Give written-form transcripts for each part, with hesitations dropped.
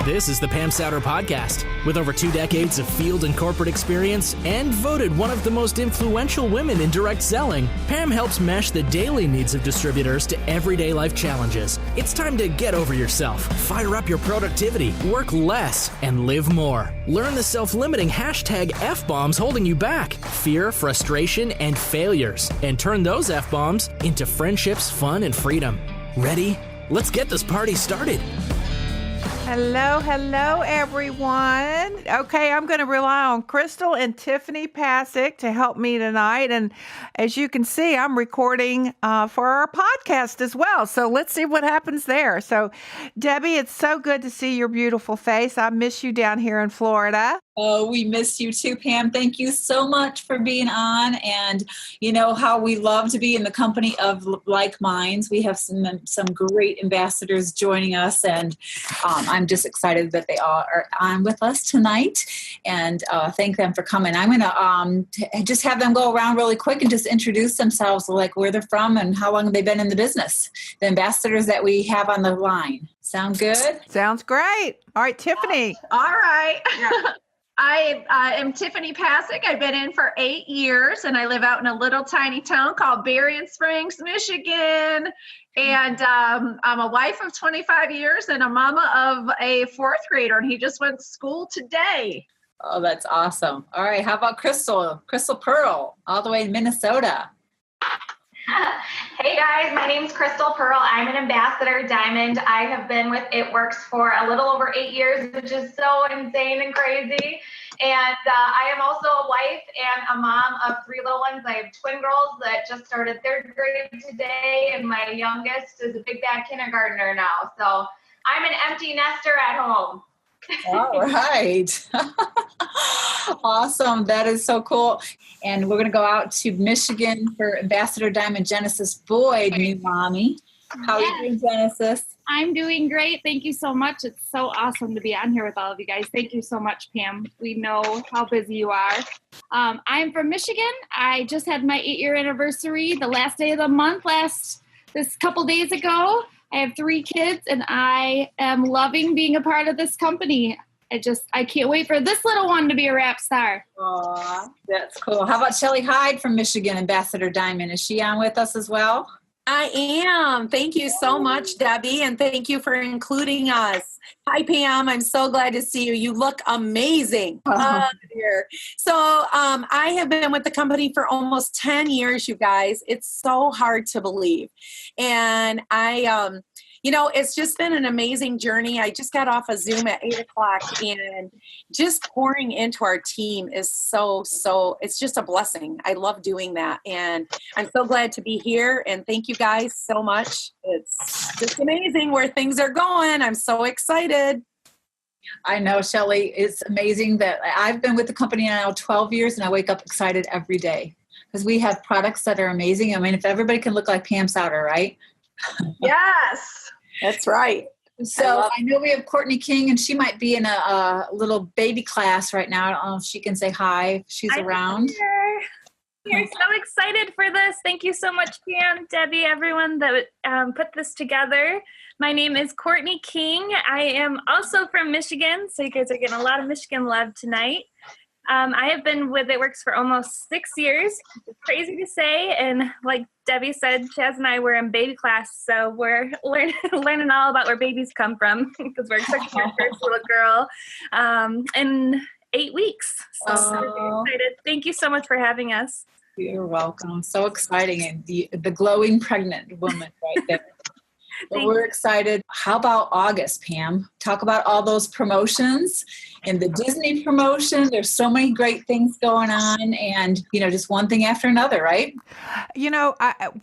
This is the Pam Sowder Podcast. With over 2 decades of field and corporate experience and voted one of the most influential women in direct selling, Pam helps mesh the daily needs of distributors to everyday life challenges. It's time to get over yourself, fire up your productivity, work less, and live more. Learn the self-limiting hashtag F-bombs holding you back, fear, frustration, and failures, and turn those F-bombs into friendships, fun, and freedom. Ready? Let's get this party started. Hello, everyone. Okay, I'm going to rely on Crystal and Tiffany Pasick to help me tonight. And as you can see, I'm recording for our podcast as well. So let's see what happens there. So, Debbie, it's so good to see your beautiful face. I miss you down here in Florida. Oh, we miss you too, Pam. Thank you so much for being on. And you know how we love to be in the company of like minds. We have some great ambassadors joining us, and I'm just excited that they all are on with us tonight. And thank them for coming. I'm going to just have them go around really quick and just introduce themselves, like where they're from and how long they've been in the business. The ambassadors that we have on the line. Sound good? Sounds great. All right, Tiffany. All right. I am Tiffany Pasick. I've been in for 8 years, and I live out in a little tiny town called Berrien Springs, Michigan. And I'm a wife of 25 years and a mama of a 4th grader, and he just went to school today. Oh, that's awesome. All right. How about Crystal Pearl, all the way in Minnesota? Hey guys, my name's Crystal Pearl. I'm an ambassador Diamond. I have been with It Works for a little over 8 years, which is so insane and crazy. And I am also a wife and a mom of 3 little ones. I have twin girls that just started 3rd grade today, and my youngest is a big bad kindergartner now. So I'm an empty nester at home. All right. Awesome. That is so cool. And we're going to go out to Michigan for Ambassador Diamond Genesis Boyd, new mommy. How are you doing, Genesis? I'm doing great. Thank you so much. It's so awesome to be on here with all of you guys. Thank you so much, Pam. We know how busy you are. I'm from Michigan. I just had my 8-year anniversary the last day of the month, this couple days ago. I have 3 kids, and I am loving being a part of this company. I can't wait for this little one to be a rap star. Aw, that's cool. How about Shelley Hyde from Michigan, Ambassador Diamond? Is she on with us as well? I am. Thank you so much, Debbie, and thank you for including us. Hi, Pam. I'm so glad to see you. You look amazing. Dear. So I have been with the company for almost 10 years, you guys. It's so hard to believe. And it's just been an amazing journey. I just got off a Zoom at 8:00, and just pouring into our team is so, it's just a blessing. I love doing that. And I'm so glad to be here. And thank you guys so much. It's just amazing where things are going. I'm so excited. I know, Shelley. It's amazing that I've been with the company now 12 years, and I wake up excited every day because we have products that are amazing. I mean, if everybody can look like Pam Sowder, right? Yes. That's right. So I know we have Courtney King, and she might be in a little baby class right now. I don't know if she can say hi if she's around. We're so excited for this. Thank you so much, Pam, Debbie, everyone that put this together. My name is Courtney King. I am also from Michigan, so you guys are getting a lot of Michigan love tonight. I have been with It Works for almost 6 years. It's crazy to say, and like Debbie said, Chaz and I were in baby class, so we're learning all about where babies come from because we're expecting our first little girl in 8 weeks. So I'm excited. Thank you so much for having us. You're welcome. So exciting, and the glowing pregnant woman right there. Well, we're excited. How about August, Pam? Talk about all those promotions and the Disney promotion. There's so many great things going on, and, just one thing after another, right?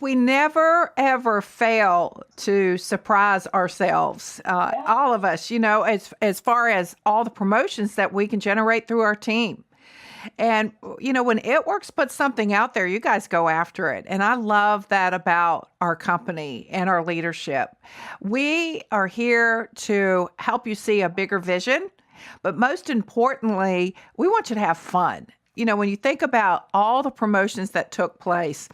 We never, ever fail to surprise ourselves. All of us, as far as all the promotions that we can generate through our team. And, when It Works puts something out there, you guys go after it. And I love that about our company and our leadership. We are here to help you see a bigger vision. But most importantly, we want you to have fun. when you think about all the promotions that took place,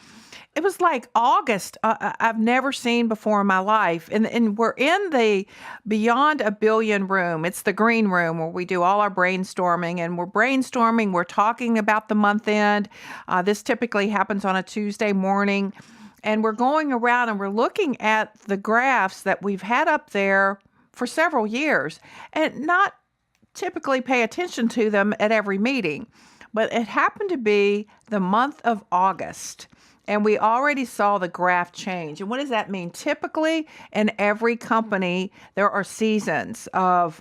it was like August I've never seen before in my life. And we're in the Beyond a Billion room. It's the green room where we do all our brainstorming. And we're brainstorming. We're talking about the month end. This typically happens on a Tuesday morning. And we're going around and we're looking at the graphs that we've had up there for several years and not typically pay attention to them at every meeting. But it happened to be the month of August. And we already saw the graph change. And what does that mean? Typically, in every company, there are seasons of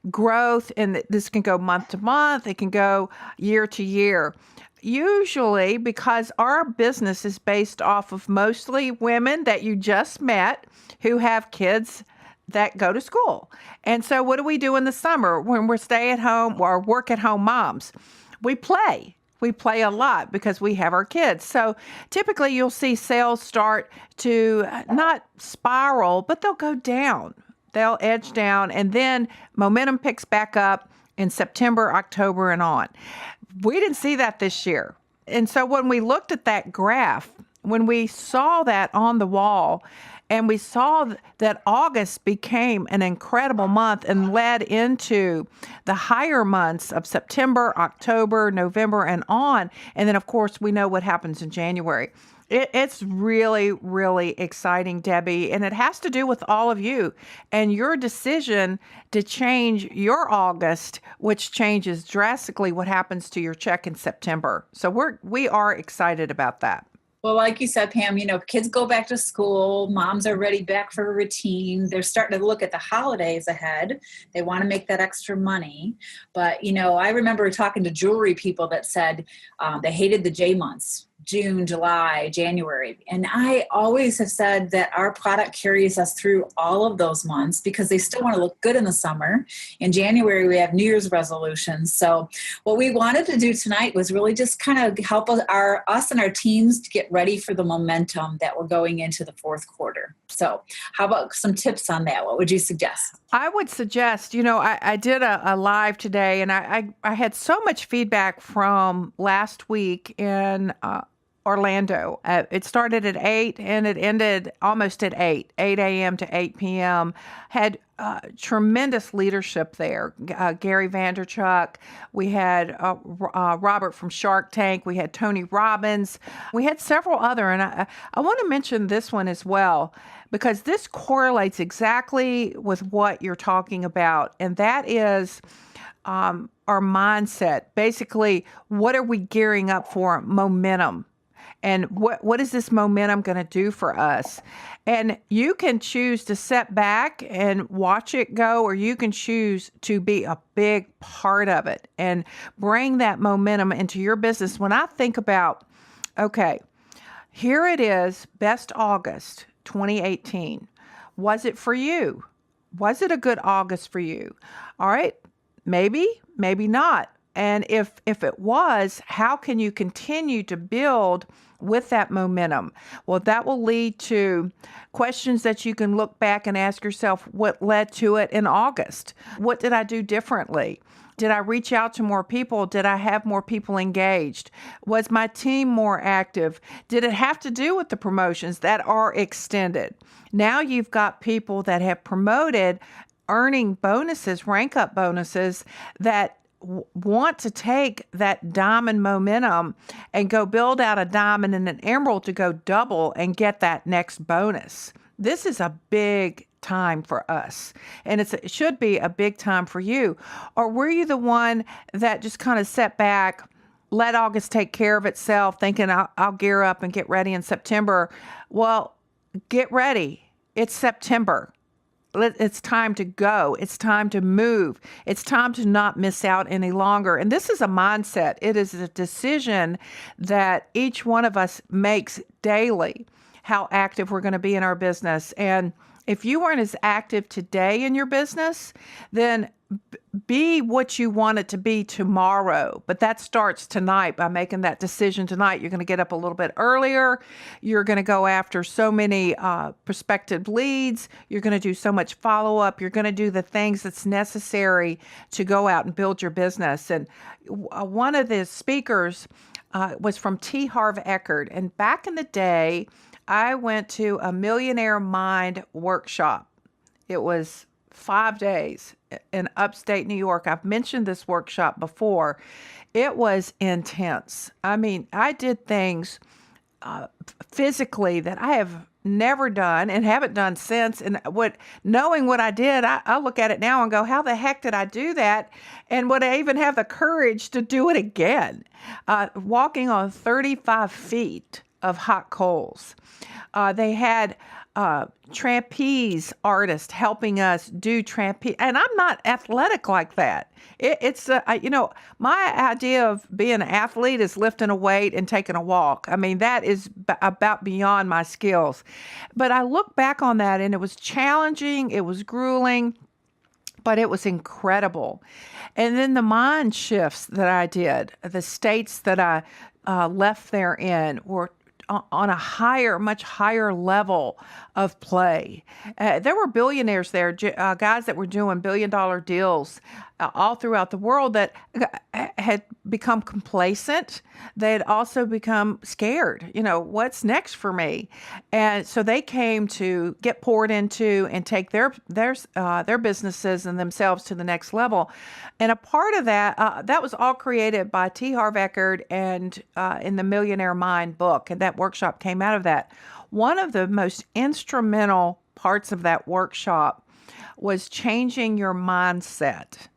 growth, and this can go month to month. It can go year to year. Usually, because our business is based off of mostly women that you just met who have kids that go to school. And so what do we do in the summer when we're stay-at-home or work-at-home moms? We play. We play a lot because we have our kids. So typically you'll see sales start to not spiral, but they'll go down. They'll edge down, and then momentum picks back up in September, October, and on. We didn't see that this year. And so when we looked at that graph, when we saw that on the wall, and we saw that August became an incredible month and led into the higher months of September, October, November, and on. And then, of course, we know what happens in January. It's really, really exciting, Debbie, and it has to do with all of you and your decision to change your August, which changes drastically what happens to your check in September. So we are excited about that. Well, like you said, Pam, kids go back to school. Moms are ready back for a routine. They're starting to look at the holidays ahead. They want to make that extra money. But, I remember talking to jewelry people that said they hated the J months. June, July, January. And I always have said that our product carries us through all of those months because they still want to look good in the summer. In January, we have New Year's resolutions. So what we wanted to do tonight was really just kind of help us and our teams to get ready for the momentum that we're going into the fourth quarter. So how about some tips on that? What would you suggest? I would suggest, I did a live today, and I had so much feedback from last week in Orlando. It started at 8 and it ended almost at 8 a.m. to 8 p.m. Had tremendous leadership there. Gary Vanderchuck. We had Robert from Shark Tank. We had Tony Robbins. We had several other. And I want to mention this one as well, because this correlates exactly with what you're talking about. And that is our mindset. Basically, what are we gearing up for? Momentum. And what is this momentum going to do for us? And you can choose to sit back and watch it go, or you can choose to be a big part of it and bring that momentum into your business. When I think about, okay, here it is, best August 2018. Was it for you? Was it a good August for you? All right, maybe not. And if it was, how can you continue to build with that momentum? Well, that will lead to questions that you can look back and ask yourself, what led to it in August? What did I do differently? Did I reach out to more people? Did I have more people engaged? Was my team more active? Did it have to do with the promotions that are extended? Now you've got people that have promoted, earning bonuses, rank up bonuses, that want to take that diamond momentum and go build out a diamond and an emerald to go double and get that next bonus. This is a big time for us, and it should be a big time for you. Or were you the one that just kind of sat back, let August take care of itself, thinking I'll gear up and get ready in September? Well, get ready. It's September. It's time to go. It's time to move. It's time to not miss out any longer. And this is a mindset. It is a decision that each one of us makes daily, how active we're going to be in our business. And if you weren't as active today in your business, then be what you want it to be tomorrow. But that starts tonight by making that decision tonight. You're going to get up a little bit earlier. You're going to go after so many prospective leads. You're going to do so much follow-up. You're going to do the things that's necessary to go out and build your business. And one of the speakers was from T. Harv Eckert. And back in the day, I went to a Millionaire Mind workshop. It was 5 days in upstate New York. I've mentioned this workshop before. It was intense. I mean, I did things physically that I have never done and haven't done since. And knowing what I did, I look at it now and go, how the heck did I do that? And would I even have the courage to do it again? Walking on 35 feet of hot coals. They had trapeze artist helping us do trapeze. And I'm not athletic like that. It's my idea of being an athlete is lifting a weight and taking a walk. I mean, that is about beyond my skills. But I look back on that and it was challenging. It was grueling, but it was incredible. And then the mind shifts that I did, the states that I left there in were on a much higher level of play. There were billionaires there, guys that were doing billion-dollar deals all throughout the world that had become complacent. They had also become scared. What's next for me? And so they came to get poured into and take their businesses and themselves to the next level. And a part of that was all created by T. Harv Eckert and in the Millionaire Mind book. And that workshop came out of that. One of the most instrumental parts of that workshop was changing your mindset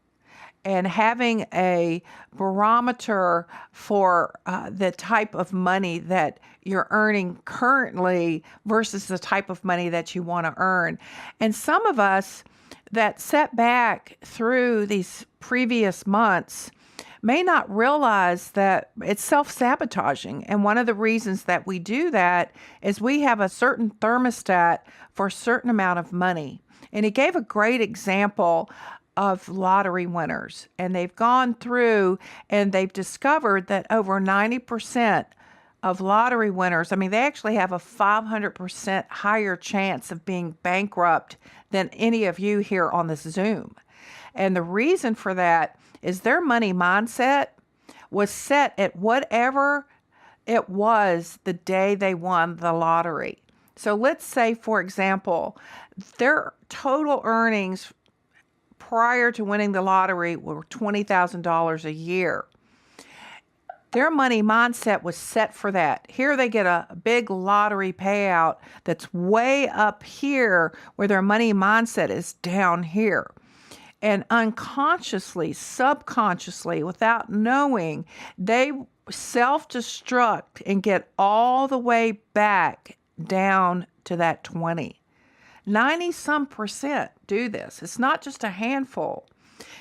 and having a barometer for the type of money that you're earning currently versus the type of money that you want to earn. And some of us that sat back through these previous months may not realize that it's self-sabotaging. And one of the reasons that we do that is we have a certain thermostat for a certain amount of money. And he gave a great example of lottery winners. And they've gone through and they've discovered that over 90% of lottery winners, they actually have a 500% higher chance of being bankrupt than any of you here on this Zoom. And the reason for that is their money mindset was set at whatever it was the day they won the lottery. So let's say, for example, their total earnings prior to winning the lottery were $20,000 a year. Their money mindset was set for that. Here they get a big lottery payout that's way up here where their money mindset is down here. And unconsciously, subconsciously, without knowing, they self-destruct and get all the way back down to that 20. 90-some% do this. It's not just a handful.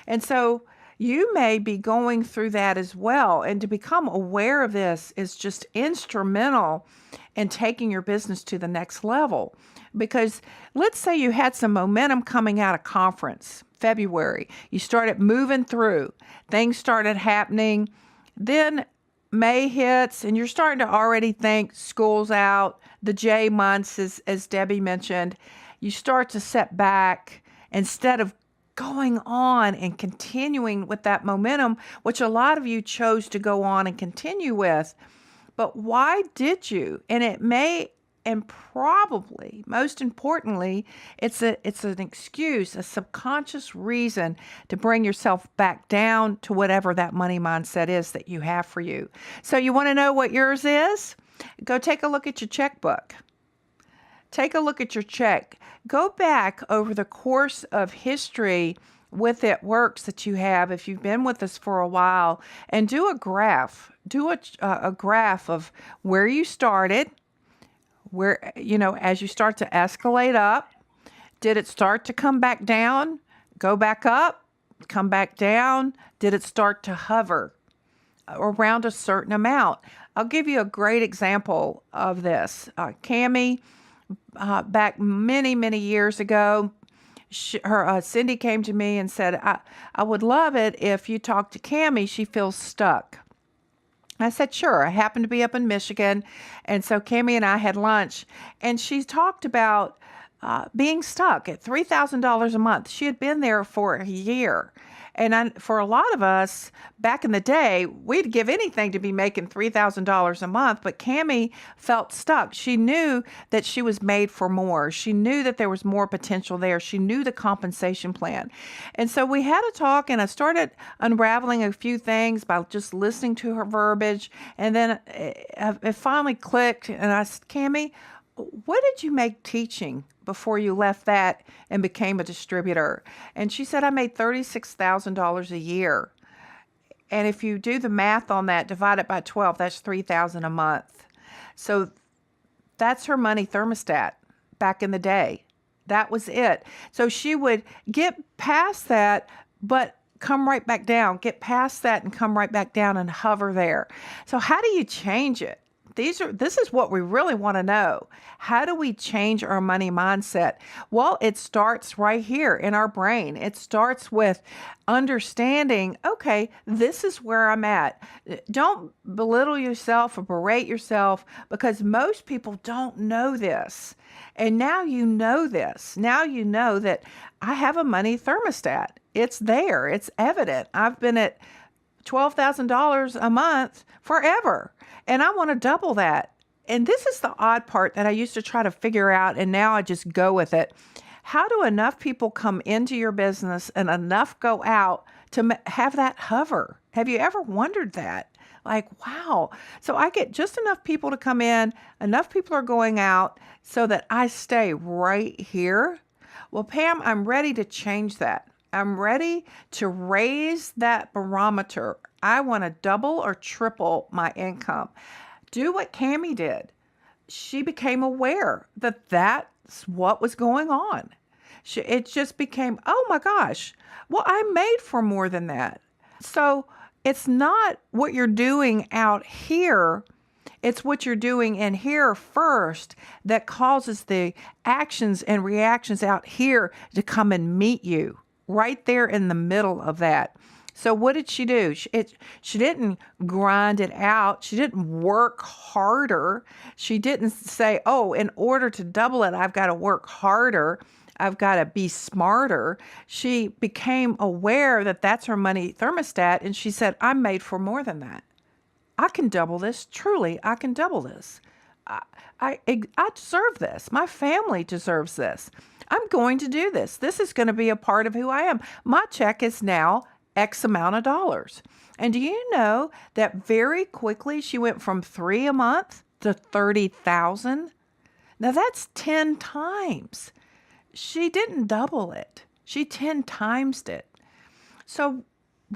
And so you may be going through that as well. And to become aware of this is just instrumental in taking your business to the next level. Because let's say you had some momentum coming out of conference, February. You started moving through. Things started happening. Then May hits and you're starting to already think school's out. The J months, as Debbie mentioned, you start to set back instead of going on and continuing with that momentum, which a lot of you chose to go on and continue with. But why did you? And it may, and probably, most importantly, it's an excuse, a subconscious reason to bring yourself back down to whatever that money mindset is that you have for you. So you want to know what yours is? Go take a look at your checkbook. Take a look at your check. Go back over the course of history with It Works that you have, if you've been with us for a while, and do a graph. Do a graph of where you started, where, as you start to escalate up, did it start to come back down, go back up, come back down? Did it start to hover around a certain amount? I'll give you a great example of this. Cammie back many, many years ago. Cindy came to me and said, I would love it if you talk to Cammie. She feels stuck. I said, sure. I happened to be up in Michigan. And so Cammie and I had lunch, and she talked about being stuck at $3,000 a month. She had been there for a year. And for a lot of us back in the day, we'd give anything to be making $3,000 a month. But Cammie felt stuck. She knew that she was made for more. She knew that there was more potential there. She knew the compensation plan. And so we had a talk, and I started unraveling a few things by just listening to her verbiage. And then it finally clicked. And I said, Cammie, what did you make teaching before you left that and became a distributor? And she said, I made $36,000 a year. And if you do the math on that, divide it by 12, that's $3,000 a month. So that's her money thermostat back in the day. That was it. So she would get past that, but come right back down, get past that and come right back down and hover there. So how do you change it? This is what we really want to know. How do we change our money mindset? Well, it starts right here in our brain. It starts with understanding, okay, this is where I'm at. Don't belittle yourself or berate yourself, because most people don't know this. And now you know this. Now you know that I have a money thermostat. It's there. It's evident. I've been at $12,000 a month forever. And I want to double that. And this is the odd part that I used to try to figure out, and now I just go with it. How do enough people come into your business and enough go out to have that hover? Have you ever wondered that? Like, wow. So I get just enough people to come in, enough people are going out so that I stay right here. Well, Pam, I'm ready to change that. I'm ready to raise that barometer. I want to double or triple my income. Do what Cammie did. She became aware that that's what was going on. It just became, oh my gosh, well, I'm made for more than that. So it's not what you're doing out here. It's what you're doing in here first that causes the actions and reactions out here to come and meet you. Right there in the middle of that. So what did she do? She didn't grind it out. She didn't work harder. She didn't say, oh, in order to double it, I've got to work harder. I've got to be smarter. She became aware that that's her money thermostat. And she said, I'm made for more than that. I can double this. Truly, I can double this. I deserve this. My family deserves this. I'm going to do this. This is going to be a part of who I am. My check is now X amount of dollars. And do you know that very quickly she went from 3 a month to 30,000? Now that's 10 times. She didn't double it. She 10 timesed it. So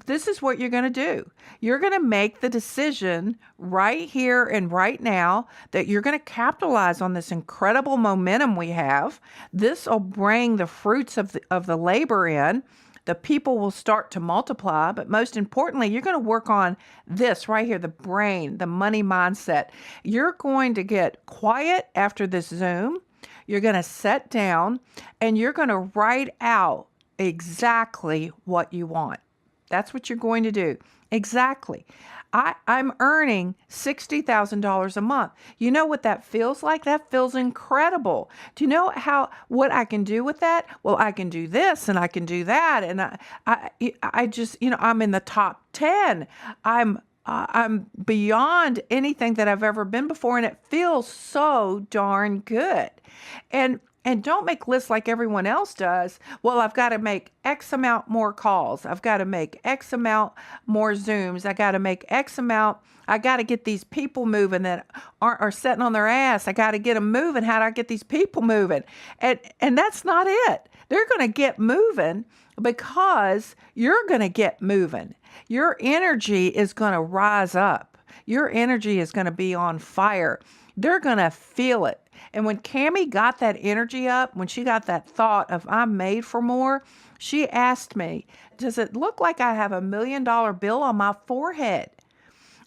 this is what you're going to do. You're going to make the decision right here and right now that you're going to capitalize on this incredible momentum we have. This will bring the fruits of the labor in. The people will start to multiply, but most importantly, you're going to work on this right here, the brain, the money mindset. You're going to get quiet after this Zoom. You're going to sit down and you're going to write out exactly what you want. That's what you're going to do. Exactly. I'm earning $60,000 a month. You know what that feels like? That feels incredible. Do you know what I can do with that? Well, I can do this and I can do that. And I just, I'm in the top 10. I'm beyond anything that I've ever been before. And it feels so darn good. And don't make lists like everyone else does. Well, I've got to make X amount more calls. I've got to make X amount more Zooms. I got to make X amount. I got to get these people moving that are sitting on their ass. I got to get them moving. How do I get these people moving? And that's not it. They're going to get moving because you're going to get moving. Your energy is going to rise up. Your energy is going to be on fire. They're going to feel it. And when Cammie got that energy up, when she got that thought of I'm made for more, she asked me, does it look like I have $1 million bill on my forehead?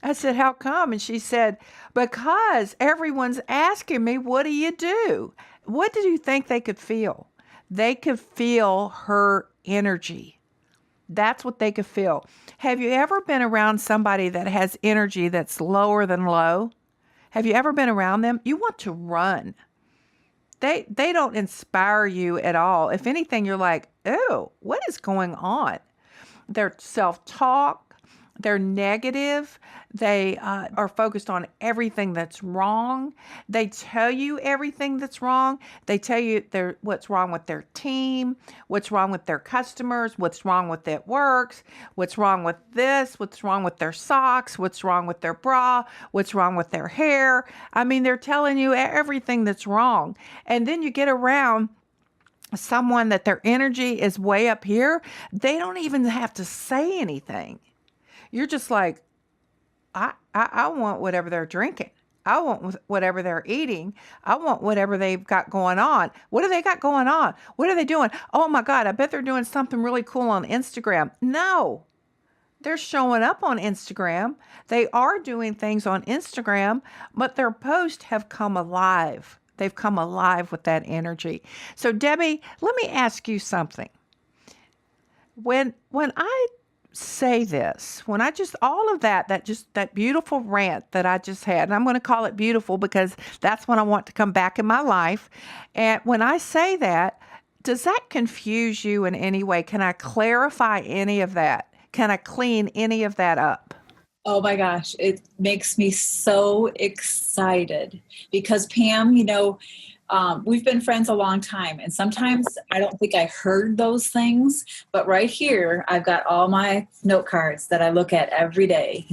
I said, how come? And she said, because everyone's asking me, what do you do? what did you think they could feel? They could feel her energy. That's what they could feel. Have you ever been around somebody that has energy that's lower than low? Have you ever been around them? You want to run. They don't inspire you at all. If anything, you're like, oh, what is going on? Their self-talk, they're negative. They are focused on everything that's wrong. They tell you everything that's wrong. They tell you what's wrong with their team, what's wrong with their customers, what's wrong with it works, what's wrong with this, what's wrong with their socks, what's wrong with their bra, what's wrong with their hair. I mean, they're telling you everything that's wrong. And then you get around someone that their energy is way up here. They don't even have to say anything. You're just like, I want whatever they're drinking. I want whatever they're eating. I want whatever they've got going on. What do they got going on? What are they doing? Oh my God, I bet they're doing something really cool on Instagram. No, they're showing up on Instagram. They are doing things on Instagram, but their posts have come alive. They've come alive with that energy. So Debbie, let me ask you something. When I say this, when I just, all of that beautiful rant that I just had, and I'm going to call it beautiful because that's when I want to come back in my life. And when I say that, does that confuse you in any way? Can I clarify any of that? Can I clean any of that up? Oh my gosh, it makes me so excited because Pam, we've been friends a long time, and sometimes I don't think I heard those things, but right here, I've got all my note cards that I look at every day,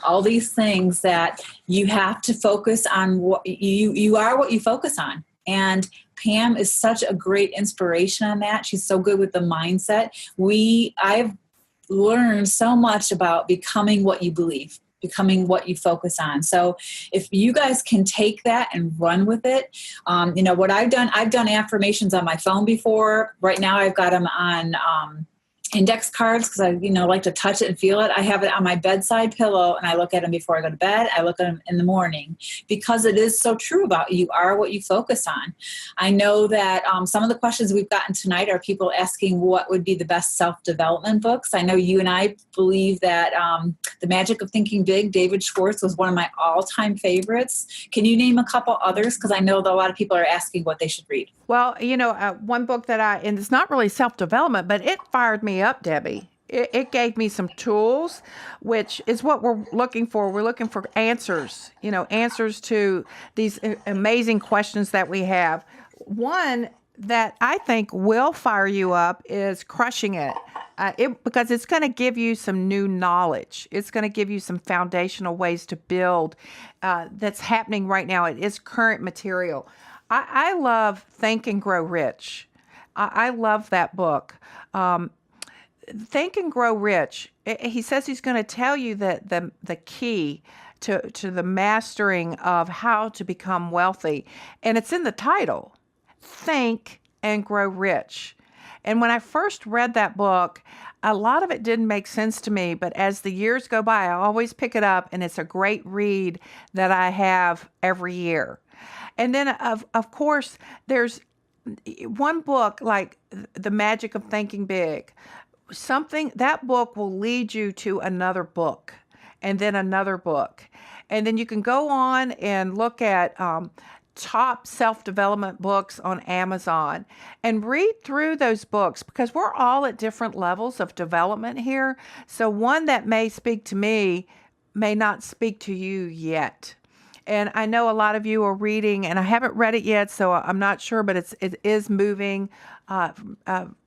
all these things that you have to focus on. What you are what you focus on. And Pam is such a great inspiration on that. She's so good with the mindset. I've learned so much about becoming what you believe, becoming what you focus on. So if you guys can take that and run with it, what I've done affirmations on my phone before. Right now I've got them on index cards because I like to touch it and feel it. I have it on my bedside pillow, and I look at them before I go to bed. I look at them in the morning because it is so true about you are what you focus on. I know that some of the questions we've gotten tonight are people asking what would be the best self-development books. I know you and I believe that The Magic of Thinking Big, David Schwartz, was one of my all-time favorites. Can you name a couple others? Because I know that a lot of people are asking what they should read. Well, one book and it's not really self-development, but it fired me up, Debbie. It gave me some tools, which is what we're looking for. We're looking for answers, answers to these amazing questions that we have. One that I think will fire you up is Crushing It. Because it's going to give you some new knowledge. It's going to give you some foundational ways to build that's happening right now. It is current material. I love Think and Grow Rich. I love that book. Think and Grow Rich. He says he's going to tell you that the key to the mastering of how to become wealthy. And it's in the title, Think and Grow Rich. And when I first read that book, a lot of it didn't make sense to me. But as the years go by, I always pick it up, and it's a great read that I have every year. And then, of course, there's one book like The Magic of Thinking Big. That book will lead you to another book, and then another book. And then you can go on and look at top self-development books on Amazon and read through those books, because we're all at different levels of development here. So one that may speak to me may not speak to you yet. And I know a lot of you are reading, and I haven't read it yet, so I'm not sure, but it is moving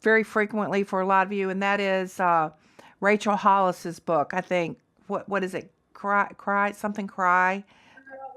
very frequently for a lot of you, and that is Rachel Hollis's book. I think, what is it? Cry. Girl,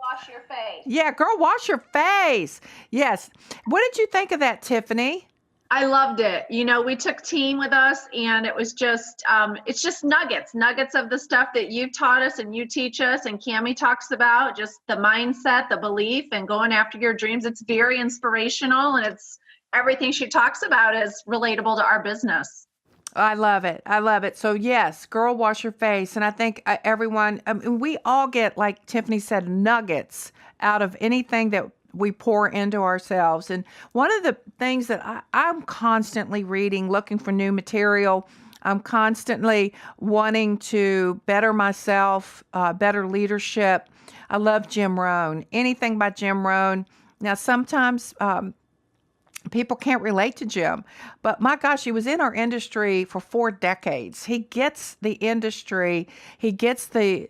wash your face. Yeah, Girl, Wash Your Face. Yes. What did you think of that, Tiffany? I loved it. We took team with us, and it was just, it's just nuggets of the stuff that you taught us and you teach us, and Cammie talks about, just the mindset, the belief, and going after your dreams. It's very inspirational, and it's everything she talks about is relatable to our business. I love it. So yes, Girl, Wash Your Face. And I think everyone, we all get, like Tiffany said, nuggets out of anything that we pour into ourselves. And one of the things that I'm constantly reading, looking for new material, I'm constantly wanting to better myself, better leadership. I love Jim Rohn. Anything by Jim Rohn. Now, sometimes people can't relate to Jim, but my gosh, he was in our industry for 4 decades. He gets the industry. He gets the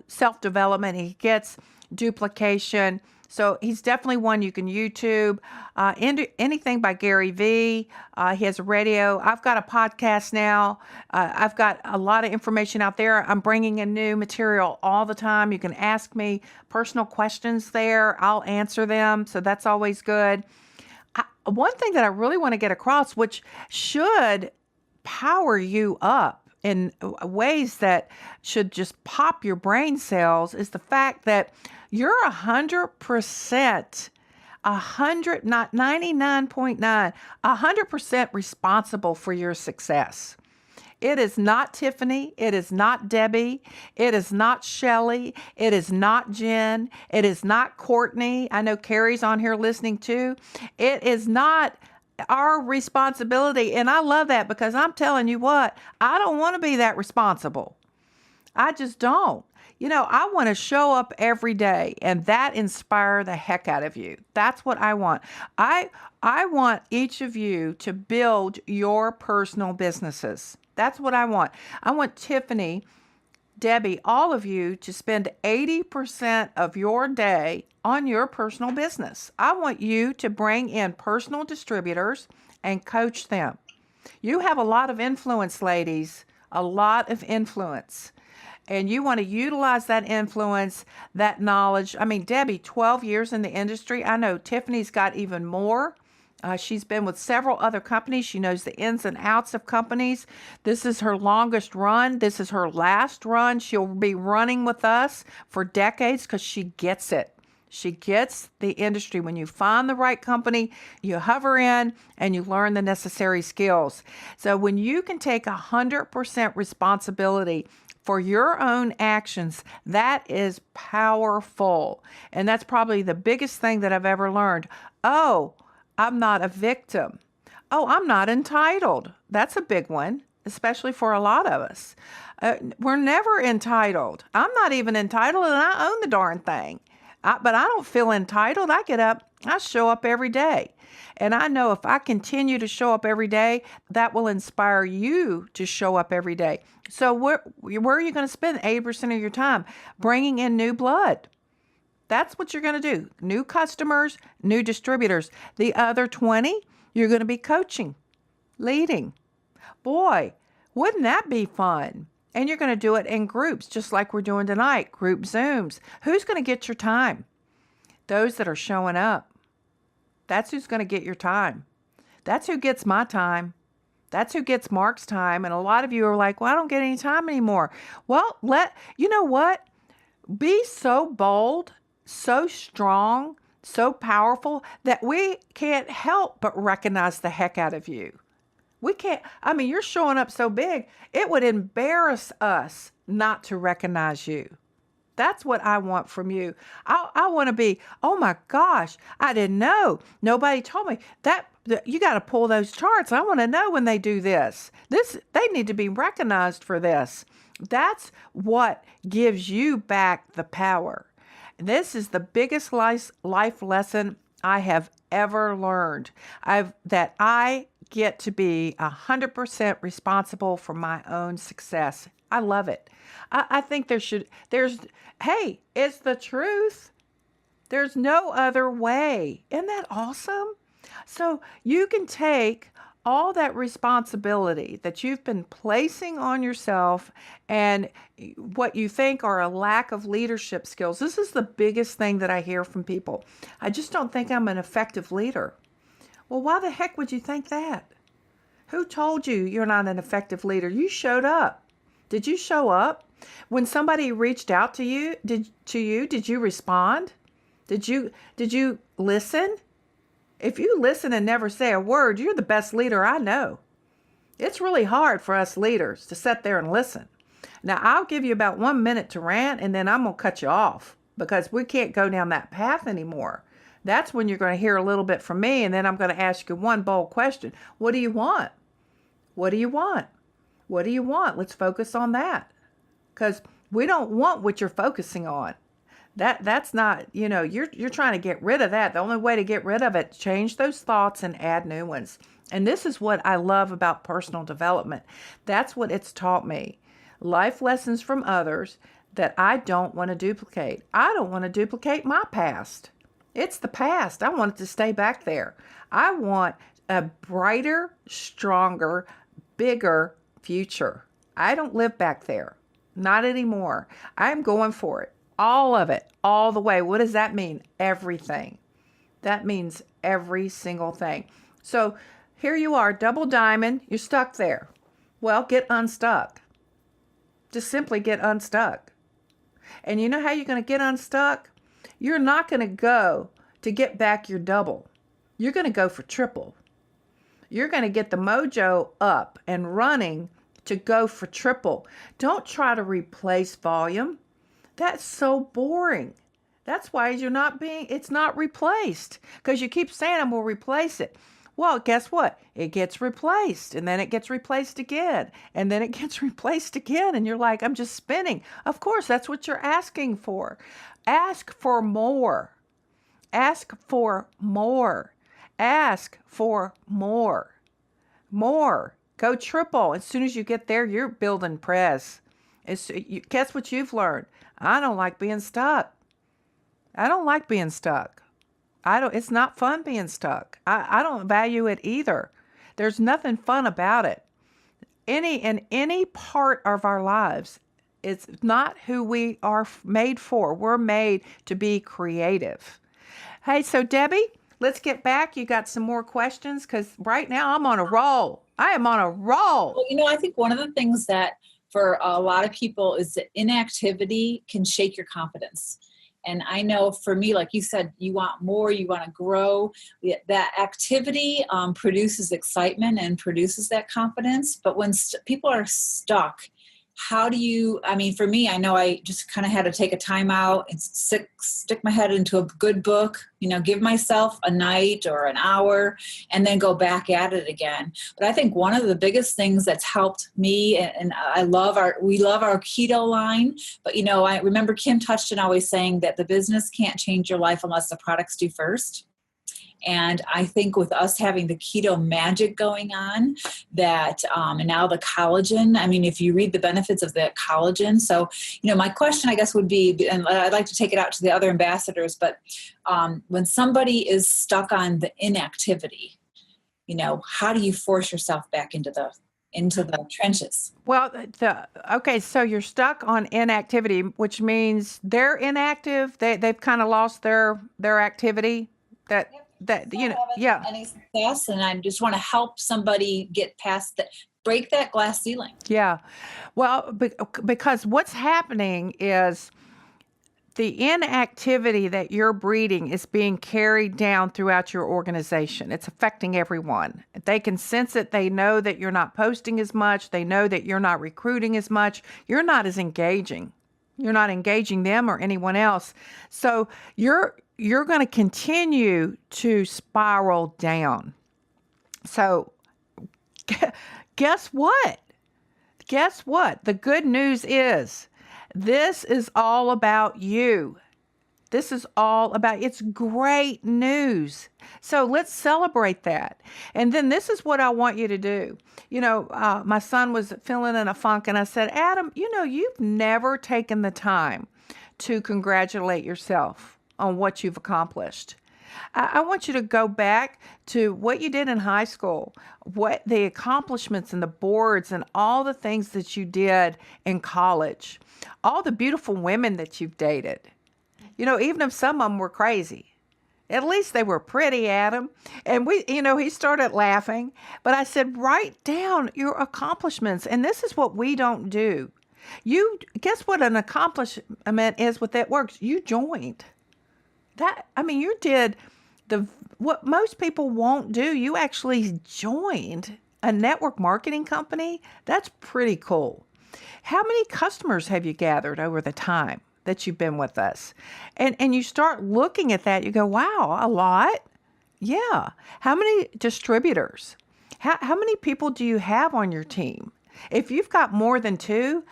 self-development. He gets duplication. So he's definitely one you can YouTube. Anything by Gary Vee. He has a radio. I've got a podcast now. I've got a lot of information out there. I'm bringing in new material all the time. You can ask me personal questions there. I'll answer them. So that's always good. One thing that I really want to get across, which should power you up in ways that should just pop your brain cells, is the fact that you're 100%, not 99.9, 100% responsible for your success. It is not Tiffany. It is not Debbie. It is not Shelley. It is not Jen. It is not Courtney. I know Carrie's on here listening too. It is not our responsibility. And I love that, because I'm telling you what, I don't want to be that responsible. I just don't. You know, I want to show up every day and that inspire the heck out of you. That's what I want. I want each of you to build your personal businesses. That's what I want. I want Tiffany, Debbie, all of you to spend 80% of your day on your personal business. I want you to bring in personal distributors and coach them. You have a lot of influence, ladies, a lot of influence. And you want to utilize that influence, that knowledge. I mean, Debbie, 12 years in the industry. I know Tiffany's got even more. She's been with several other companies. She knows the ins and outs of companies. This is her longest run. This is her last run. She'll be running with us for decades because she gets it. She gets the industry. When you find the right company, you hover in and you learn the necessary skills. So when you can take 100% responsibility for your own actions, that is powerful. And that's probably the biggest thing that I've ever learned. Oh, I'm not a victim. Oh, I'm not entitled. That's a big one, especially for a lot of us. We're never entitled. I'm not even entitled, and I own the darn thing. But I don't feel entitled. I get up, I show up every day. And I know if I continue to show up every day, that will inspire you to show up every day. So where are you going to spend 80% of your time? Bringing in new blood. That's what you're going to do. New customers, new distributors. The other 20, you're going to be coaching, leading. Boy, wouldn't that be fun? And you're going to do it in groups, just like we're doing tonight, group Zooms. Who's going to get your time? Those that are showing up. That's who's going to get your time. That's who gets my time. That's who gets Mark's time. And a lot of you are like, well, I don't get any time anymore. Well, you know what? Be so bold, so strong, so powerful that we can't help but recognize the heck out of you. We can't, you're showing up so big, it would embarrass us not to recognize you. That's what I want from you. I want to be, oh my gosh, I didn't know. Nobody told me that you got to pull those charts. I want to know when they do this. They need to be recognized for this. That's what gives you back the power. This is the biggest life lesson I have ever learned. That I get to be 100% responsible for my own success. I love it. I think hey, it's the truth. There's no other way. Isn't that awesome? So you can take all that responsibility that you've been placing on yourself and what you think are a lack of leadership skills. This is the biggest thing that I hear from people. I just don't think I'm an effective leader. Well, why the heck would you think that? Who told you you're not an effective leader? You showed up. Did you show up? When somebody reached out to you, did you respond? Did you listen? If you listen and never say a word, you're the best leader I know. It's really hard for us leaders to sit there and listen. Now, I'll give you about 1 minute to rant, and then I'm going to cut you off because we can't go down that path anymore. That's when you're going to hear a little bit from me, and then I'm going to ask you one bold question. What do you want? What do you want? What do you want? Let's focus on that. Because we don't want what you're focusing on. That's not, you're trying to get rid of that. The only way to get rid of it, change those thoughts and add new ones. And this is what I love about personal development. That's what it's taught me. Life lessons from others that I don't want to duplicate. I don't want to duplicate my past. It's the past. I want it to stay back there. I want a brighter, stronger, bigger future. I don't live back there. Not anymore. I'm going for it. All of it. All the way. What does that mean? Everything. That means every single thing. So here you are, double diamond. You're stuck there. Well, get unstuck. Just simply get unstuck. And you know how you're going to get unstuck? You're not going to go to get back your double. You're going to go for triple. You're going to get the mojo up and running to go for triple. Don't try to replace volume. That's so boring. That's why it's not replaced. Because you keep saying, I'm going to replace it. Well, guess what? It gets replaced, and then it gets replaced again, and then it gets replaced again, and you're like, I'm just spinning. Of course, that's what you're asking for. Ask for more. Ask for more. Ask for more. More. Go triple. As soon as you get there, you're building press. Guess what you've learned? I don't like being stuck. I don't like being stuck. It's not fun being stuck. I don't value it either. There's nothing fun about it. In any part of our lives, it's not who we are made for. We're made to be creative. Hey, so Debbie, let's get back. You got some more questions? Because right now I'm on a roll. I am on a roll. Well, I think one of the things that for a lot of people is that inactivity can shake your confidence. And I know for me, like you said, you want more, you want to grow. That activity produces excitement and produces that confidence. But when people are stuck, how do you, for me, I know I just kind of had to take a time out and stick my head into a good book, give myself a night or an hour and then go back at it again. But I think one of the biggest things that's helped me, and we love our keto line, but I remember Kim Touchton always saying that the business can't change your life unless the products do first. And I think with us having the keto magic going on, that and now the collagen, if you read the benefits of that collagen. So, my question, I guess, would be, and I'd like to take it out to the other ambassadors, but when somebody is stuck on the inactivity, how do you force yourself back into the trenches? Well, so you're stuck on inactivity, which means they're inactive. They've kind of lost their activity. Any success, and I just want to help somebody get past that, break that glass ceiling. Yeah. Well, because what's happening is the inactivity that you're breeding is being carried down throughout your organization. It's affecting everyone. They can sense it. They know that you're not posting as much. They know that you're not recruiting as much. You're not as engaging. You're not engaging them or anyone else. So you're going to continue to spiral down. So guess what? Guess what? The good news is this is all about you. This is all about, it's great news. So let's celebrate that. And then this is what I want you to do. My son was feeling in a funk and I said, Adam, you've never taken the time to congratulate yourself on what you've accomplished. I want you to go back to what you did in high school, what the accomplishments and the boards and all the things that you did in college, all the beautiful women that you've dated. Even if some of them were crazy, at least they were pretty, Adam. And he started laughing, but I said, write down your accomplishments. And this is what we don't do. Guess what an accomplishment is with that works? You joined. You did what most people won't do. You actually joined a network marketing company. That's pretty cool. How many customers have you gathered over the time that you've been with us. And you start looking at that, you go, wow, a lot? Yeah. How many distributors? How many people do you have on your team? If you've got more than 2,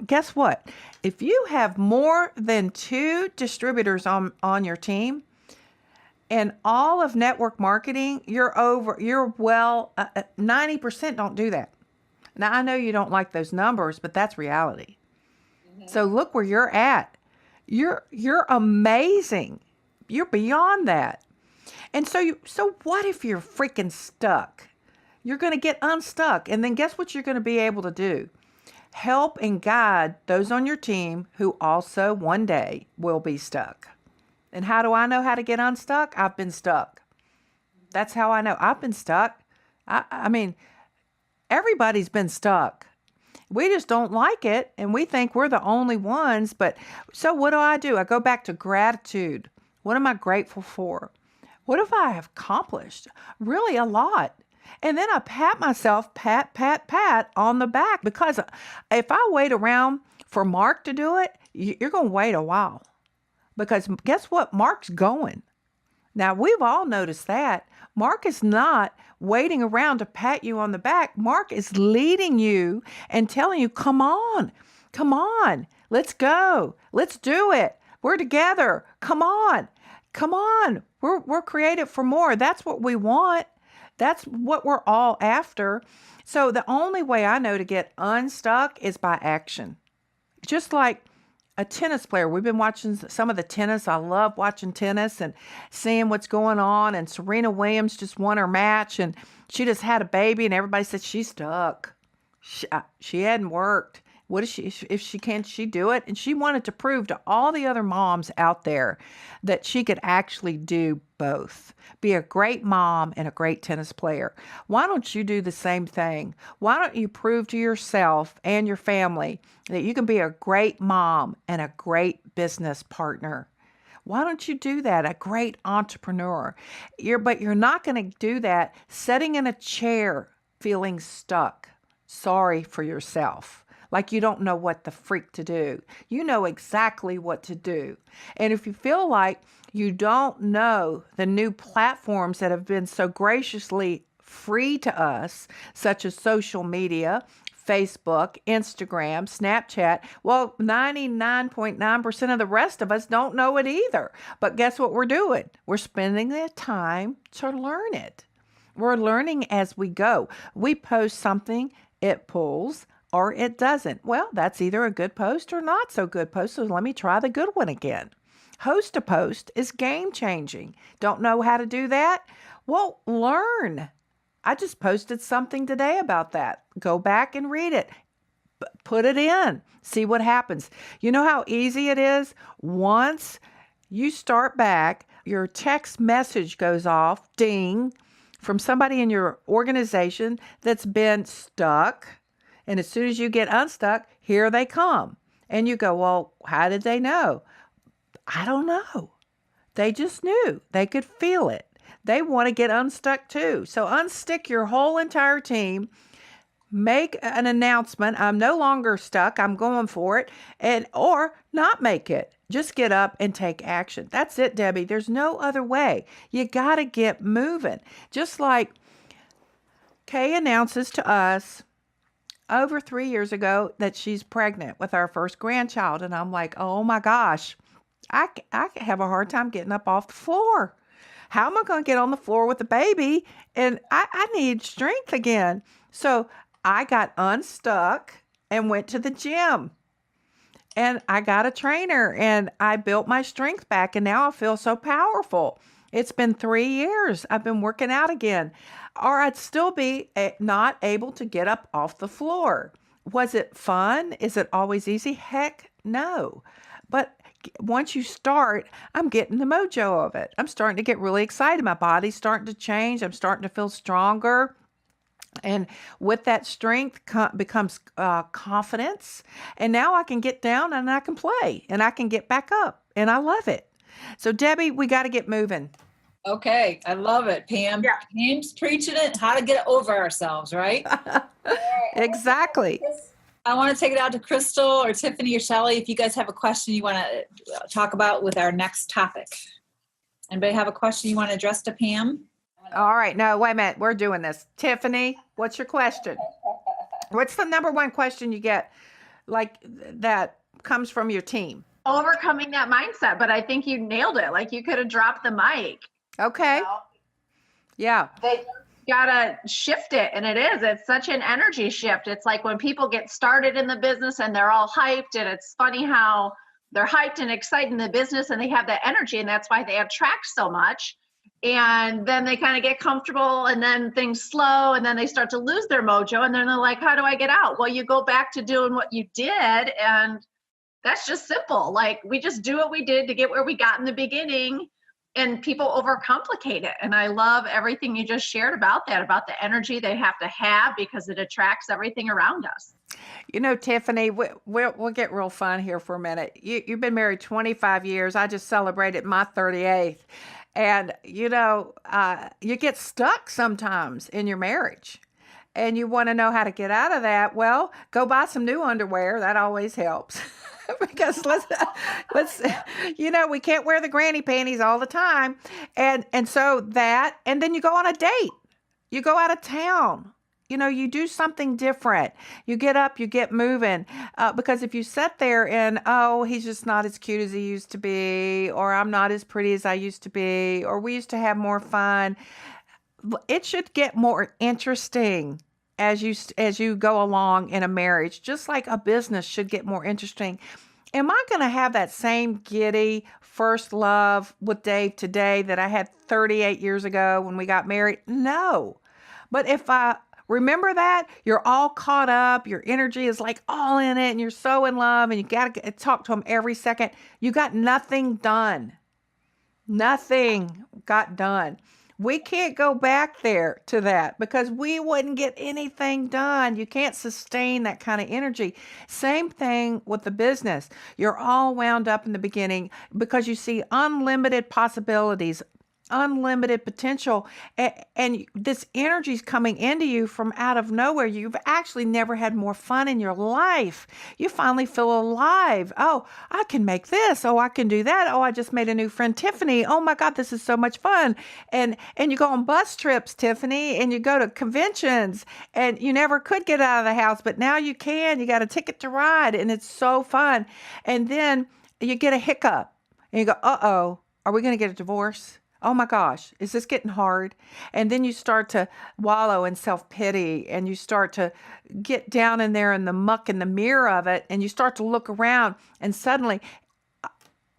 guess what? If you have more than 2 distributors on your team, and all of network marketing, you're 90% don't do that. Now, I know you don't like those numbers, but that's reality. Mm-hmm. So look where you're at. You're amazing. You're beyond that. And so what if you're freaking stuck? You're going to get unstuck. And then guess what you're going to be able to do? Help and guide those on your team who also one day will be stuck. And how do I know how to get unstuck? I've been stuck. That's how I know. I've been stuck. I mean, everybody's been stuck. We just don't like it, and we think we're the only ones. But so what do? I go back to gratitude. What am I grateful for? What have I accomplished? Really a lot. And then I pat myself, pat on the back, because if I wait around for Mark to do it, you're going to wait a while. Because guess what? Mark's going. Now, we've all noticed that. Mark is not waiting around to pat you on the back. Mark is leading you and telling you, come on, let's go. Let's do it. We're together. Come on. We're created for more. That's what we want. That's what we're all after. So the only way I know to get unstuck is by action. Just like a tennis player. We've been watching some of the tennis. I love watching tennis and seeing what's going on. And Serena Williams just won her match, and she just had a baby, and everybody said she's stuck. She hadn't worked. What is she? If she can't, she do it? And she wanted to prove to all the other moms out there that she could actually do both. Be a great mom and a great tennis player. Why don't you do the same thing? Why don't you prove to yourself and your family that you can be a great mom and a great business partner? Why don't you do that? A great entrepreneur. But you're not going to do that sitting in a chair feeling stuck. Sorry for yourself. Like you don't know what the freak to do. You know exactly what to do. And if you feel like you don't know the new platforms that have been so graciously free to us, such as social media, Facebook, Instagram, Snapchat, well, 99.9% of the rest of us don't know it either. But guess what we're doing? We're spending the time to learn it. We're learning as we go. We post something, it pulls, or it doesn't. Well, that's either a good post or not so good post, so let me try the good one again. Host a post is game changing. Don't know how to do that? Well, learn. I just posted something today about that. Go back and read it. Put it in. See what happens. You know how easy it is? Once you start back, your text message goes off, ding, from somebody in your organization that's been stuck. And as soon as you get unstuck, here they come. And you go, well, how did they know? I don't know. They just knew. They could feel it. They want to get unstuck too. So unstick your whole entire team. Make an announcement. I'm no longer stuck. I'm going for it. Or not make it. Just get up and take action. That's it, Debbie. There's no other way. You got to get moving. Just like Kay announces to us over 3 years ago that she's pregnant with our first grandchild. And I'm like, oh my gosh, I have a hard time getting up off the floor. How am I going to get on the floor with the baby? And I need strength again. So I got unstuck and went to the gym. And I got a trainer and I built my strength back. And now I feel so powerful. It's been 3 years. I've been working out again. Or I'd still be not able to get up off the floor. Was it fun? Is it always easy? Heck no. But once you start, I'm getting the mojo of it. I'm starting to get really excited. My body's starting to change. I'm starting to feel stronger. And with that strength becomes confidence. And now I can get down and I can play and I can get back up. And I love it. So Debbie, we got to get moving. Okay, I love it, Pam. Yeah. Pam's preaching it, how to get over ourselves, right? Exactly. I want to take it out to Crystal or Tiffany or Shelley if you guys have a question you want to talk about with our next topic. Anybody have a question you want to address to Pam? All right. No, wait a minute. We're doing this. Tiffany, what's your question? What's the number one question you get like that comes from your team? Overcoming that mindset, but I think you nailed it. Like, you could have dropped the mic. Okay. Yeah. They gotta shift it, and it's such an energy shift. It's like when people get started in the business and they're all hyped, and it's funny how they're hyped and excited in the business and they have that energy, and that's why they attract so much. And then they kind of get comfortable, and then things slow, and then they start to lose their mojo, and then they're like, how do I get out? Well, you go back to doing what you did, and that's just simple. Like, we just do what we did to get where we got in the beginning, and people overcomplicate it. And I love everything you just shared about that, about the energy they have to have because it attracts everything around us. You know, Tiffany, we'll get real fun here for a minute. You've been married 25 years. I just celebrated my 38th. And, you know, you get stuck sometimes in your marriage and you want to know how to get out of that. Well, go buy some new underwear. That always helps. Because let's, you know, we can't wear the granny panties all the time. And so that, and then you go on a date. You go out of town. You know, you do something different. You get up, you get moving. Because if you sit there and, oh, he's just not as cute as he used to be, or I'm not as pretty as I used to be, or we used to have more fun, it should get more interesting as you go along in a marriage, just like a business should get more interesting. Am I going to have that same giddy first love with Dave today that I had 38 years ago when we got married? No. But if I remember that, you're all caught up, your energy is like all in it, and you're so in love, and you got to talk to him every second, you got nothing done. Nothing got done. We can't go back there to that because we wouldn't get anything done. You can't sustain that kind of energy. Same thing with the business. You're all wound up in the beginning because you see unlimited possibilities, unlimited potential, and this energy is coming into you from out of nowhere. You've actually never had more fun in your life. You finally feel alive. Oh, I can make this. Oh, I can do that. Oh, I just made a new friend, Tiffany. Oh my God, this is so much fun. And you go on bus trips, Tiffany, and you go to conventions, and you never could get out of the house, but now you can. You got a ticket to ride, and it's so fun. And then you get a hiccup, and you go, uh-oh, are we going to get a divorce? Oh my gosh, is this getting hard? And then you start to wallow in self-pity, and you start to get down in there in the muck and the mirror of it, and you start to look around, and suddenly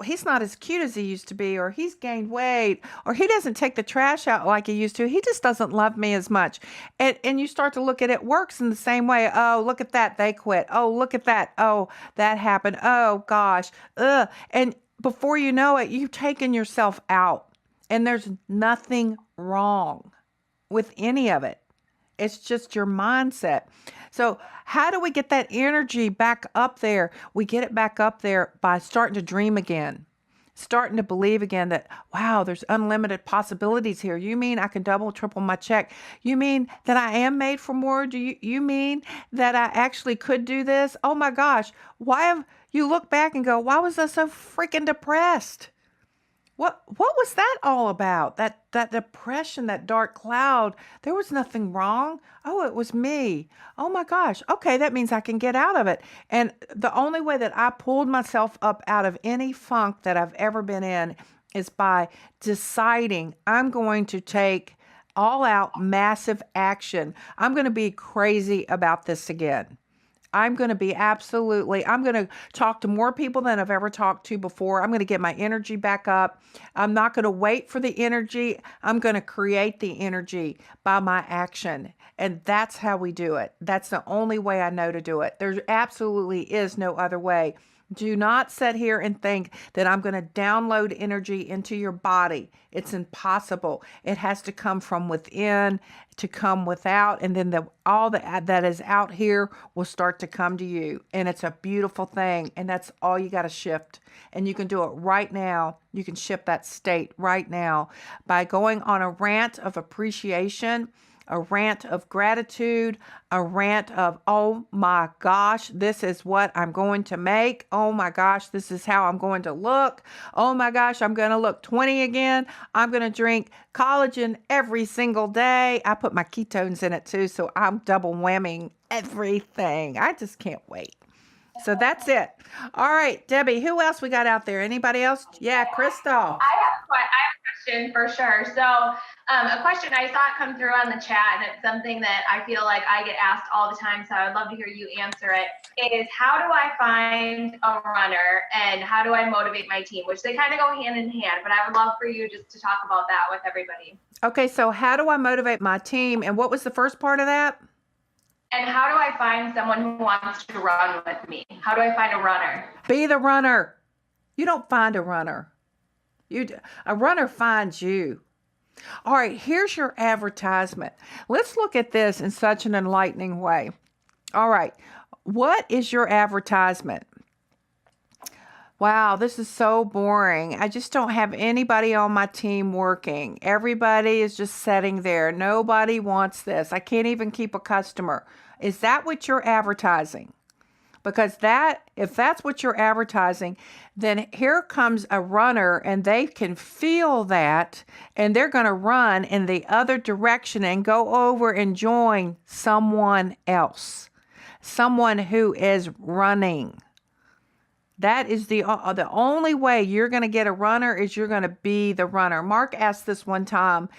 he's not as cute as he used to be, or he's gained weight, or he doesn't take the trash out like he used to. He just doesn't love me as much. And you start to look at it works in the same way. Oh, look at that. They quit. Oh, look at that. Oh, that happened. Oh gosh. Ugh. And before you know it, you've taken yourself out. And there's nothing wrong with any of it. It's just your mindset. So how do we get that energy back up there? We get it back up there by starting to dream again, starting to believe again that, wow, there's unlimited possibilities here. You mean I can double, triple my check? You mean that I am made for more? Do you mean that I actually could do this? Oh my gosh, why have you look back and go, why was I so freaking depressed? What was that all about? That depression, that dark cloud, there was nothing wrong. Oh, it was me. Oh my gosh. Okay, that means I can get out of it. And the only way that I pulled myself up out of any funk that I've ever been in is by deciding I'm going to take all out massive action. I'm going to be crazy about this again. I'm going to talk to more people than I've ever talked to before. I'm going to get my energy back up. I'm not going to wait for the energy. I'm going to create the energy by my action. And that's how we do it. That's the only way I know to do it. There absolutely is no other way. Do not sit here and think that I'm going to download energy into your body. It's impossible. It has to come from within to come without, and then all that is out here will start to come to you. And it's a beautiful thing, and that's all you got to shift. And you can do it right now. You can shift that state right now by going on a rant of appreciation a rant of gratitude, a rant of, oh my gosh, this is what I'm going to make. Oh my gosh, this is how I'm going to look. Oh my gosh, I'm going to look 20 again. I'm going to drink collagen every single day. I put my ketones in it too, so I'm double whamming everything. I just can't wait. So that's it. All right, Debbie, who else we got out there? Anybody else? Yeah, Crystal. I have a question for sure. So a question, I saw it come through on the chat, and it's something that I feel like I get asked all the time, so I would love to hear you answer it, is how do I find a runner and how do I motivate my team? Which they kind of go hand in hand, but I would love for you just to talk about that with everybody. Okay, so how do I motivate my team? And what was the first part of that? And how do I find someone who wants to run with me? How do I find a runner? Be the runner. You don't find a runner. A runner finds you. All right, here's your advertisement. Let's look at this in such an enlightening way. All right, what is your advertisement? Wow, this is so boring. I just don't have anybody on my team working. Everybody is just sitting there. Nobody wants this. I can't even keep a customer. Is that what you're advertising? Because if that's what you're advertising, then here comes a runner and they can feel that and they're going to run in the other direction and go over and join someone else, someone who is running. That is the only way you're going to get a runner is you're going to be the runner. Mark asked this one time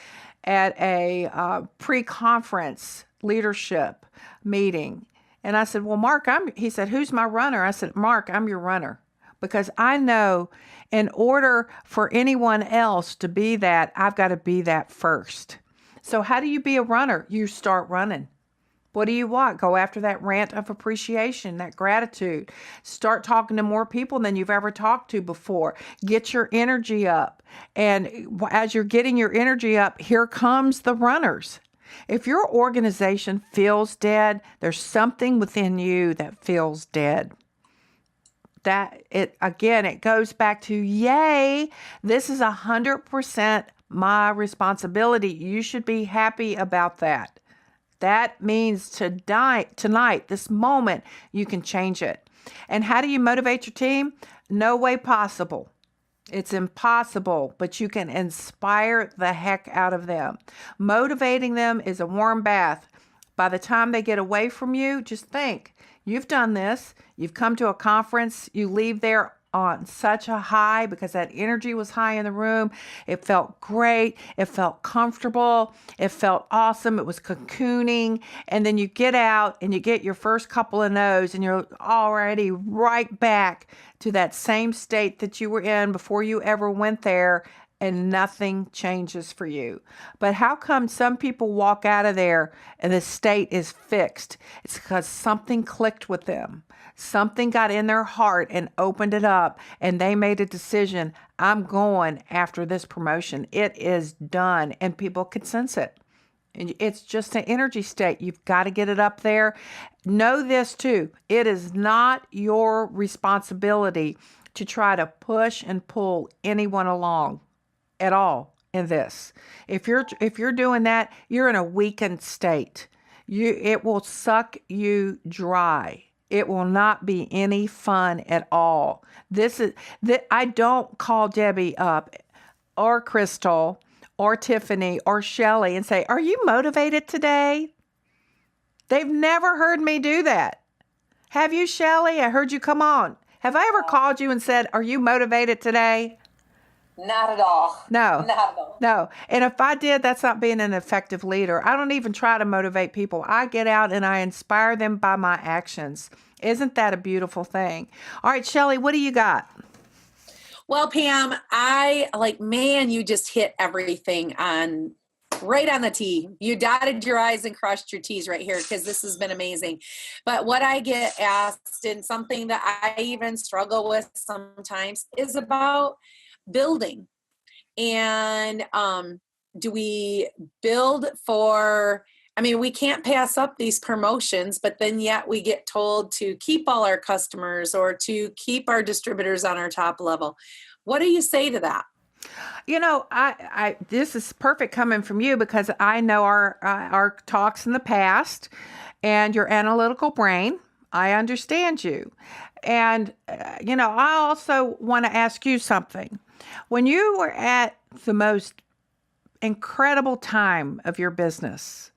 at a pre-conference leadership meeting. And I said, well, Mark, he said, who's my runner? I said, Mark, I'm your runner. Because I know in order for anyone else to be that, I've got to be that first. So how do you be a runner? You start running. What do you want? Go after that rant of appreciation, that gratitude. Start talking to more people than you've ever talked to before. Get your energy up. And as you're getting your energy up, here comes the runners. If your organization feels dead, there's something within you that feels dead. It goes back to, yay, this is 100% my responsibility. You should be happy about that. That means tonight, this moment, you can change it. And how do you motivate your team? No way possible. It's impossible, but you can inspire the heck out of them. Motivating them is a warm bath. By the time they get away from you, just think, you've done this. You've come to a conference. You leave there on such a high because that energy was high in the room. It felt great. It felt comfortable. It felt awesome. It was cocooning. And then you get out and you get your first couple of no's and you're already right back to that same state that you were in before you ever went there, and nothing changes for you. But how come some people walk out of there and the state is fixed? It's because something clicked with them. Something got in their heart and opened it up, and they made a decision. I'm going after this promotion. It is done, and people can sense it. It's just an energy state. You've got to get it up there. Know this too. It is not your responsibility to try to push and pull anyone along at all in this. If you're doing that, you're in a weakened state. It will suck you dry. It will not be any fun at all. I don't call Debbie up or Crystal or Tiffany or Shelley and say, are you motivated today? They've never heard me do that. Have you, Shelley? I heard you come on. Have I ever called you and said, are you motivated today? Not at all. No. Not at all. No. And if I did, that's not being an effective leader. I don't even try to motivate people. I get out and I inspire them by my actions. Isn't that a beautiful thing? All right, Shelley, what do you got? Well, Pam, you just hit everything right on the T. You dotted your I's and crossed your T's right here because this has been amazing. But what I get asked, and something that I even struggle with sometimes, is about building. And do we build for, we can't pass up these promotions, but then yet we get told to keep all our customers or to keep our distributors on our top level. What do you say to that? I this is perfect coming from you because I know our talks in the past and your analytical brain. I understand you. And, I also want to ask you something. When you were at the most incredible time of your business,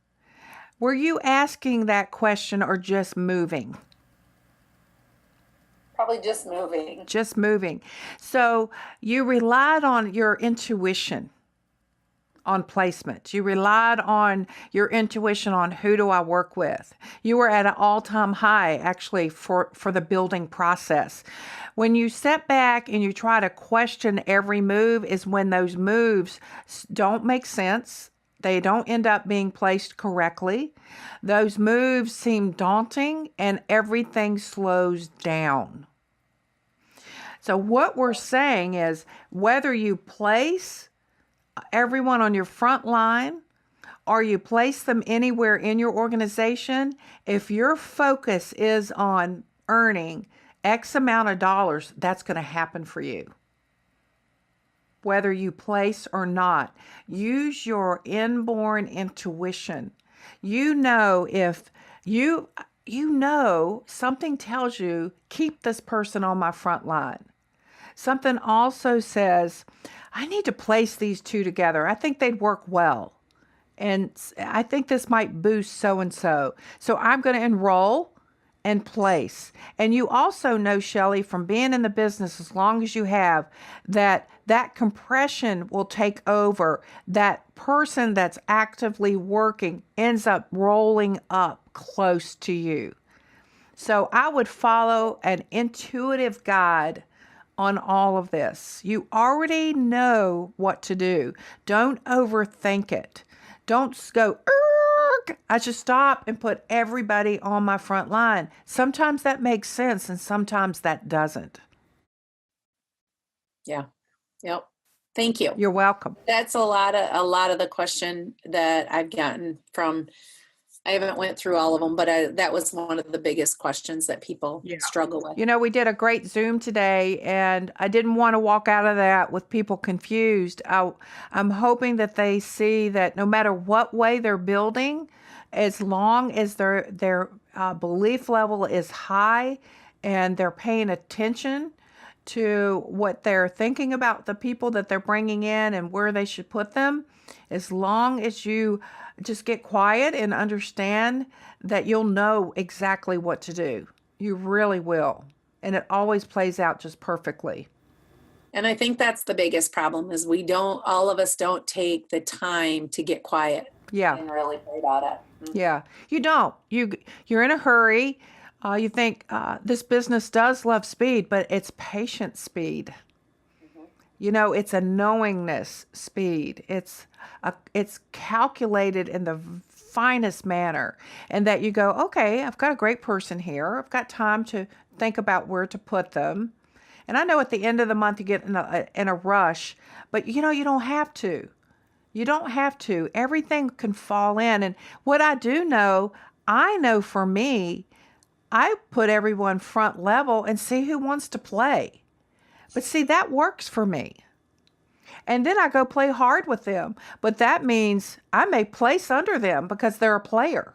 were you asking that question or just moving? Probably just moving. Just moving. So you relied on your intuition on placement. You relied on your intuition on who do I work with. You were at an all-time high, actually, for the building process. When you step back and you try to question every move is when those moves don't make sense. They don't end up being placed correctly. Those moves seem daunting and everything slows down. So what we're saying is whether you place everyone on your front line or you place them anywhere in your organization, if your focus is on earning X amount of dollars, that's going to happen for you. Whether you place or not, use your inborn intuition. If something tells you, keep this person on my front line. Something also says, I need to place these two together. I think they'd work well. And I think this might boost so-and-so. So I'm going to enroll and place. And you also know, Shelley, from being in the business as long as you have, that compression will take over. That person that's actively working ends up rolling up close to you. So I would follow an intuitive guide on all of this. You already know what to do. Don't overthink it. Don't go, I should stop and put everybody on my front line. Sometimes that makes sense and sometimes that doesn't. Yeah. Yep. Thank you. You're welcome. That's a lot of the question that I've gotten from, I haven't went through all of them, but that was one of the biggest questions that people struggle with. We did a great Zoom today, and I didn't want to walk out of that with people confused. I'm hoping that they see that no matter what way they're building, as long as their belief level is high and they're paying attention to what they're thinking about the people that they're bringing in and where they should put them, as long as you just get quiet and understand that you'll know exactly what to do. You really will. And it always plays out just perfectly. And I think that's the biggest problem is all of us don't take the time to get quiet. Yeah. And really pray about it. Mm-hmm. Yeah. You don't. You're in a hurry. You think this business does love speed, but it's patient speed. Mm-hmm. It's a knowingness speed. It's calculated in the finest manner, and that you go, okay, I've got a great person here. I've got time to think about where to put them. And I know at the end of the month you get in a rush, but you don't have to. You don't have to. Everything can fall in. And what I know for me, I put everyone front level and see who wants to play. But see, that works for me. And then I go play hard with them. But that means I may place under them because they're a player.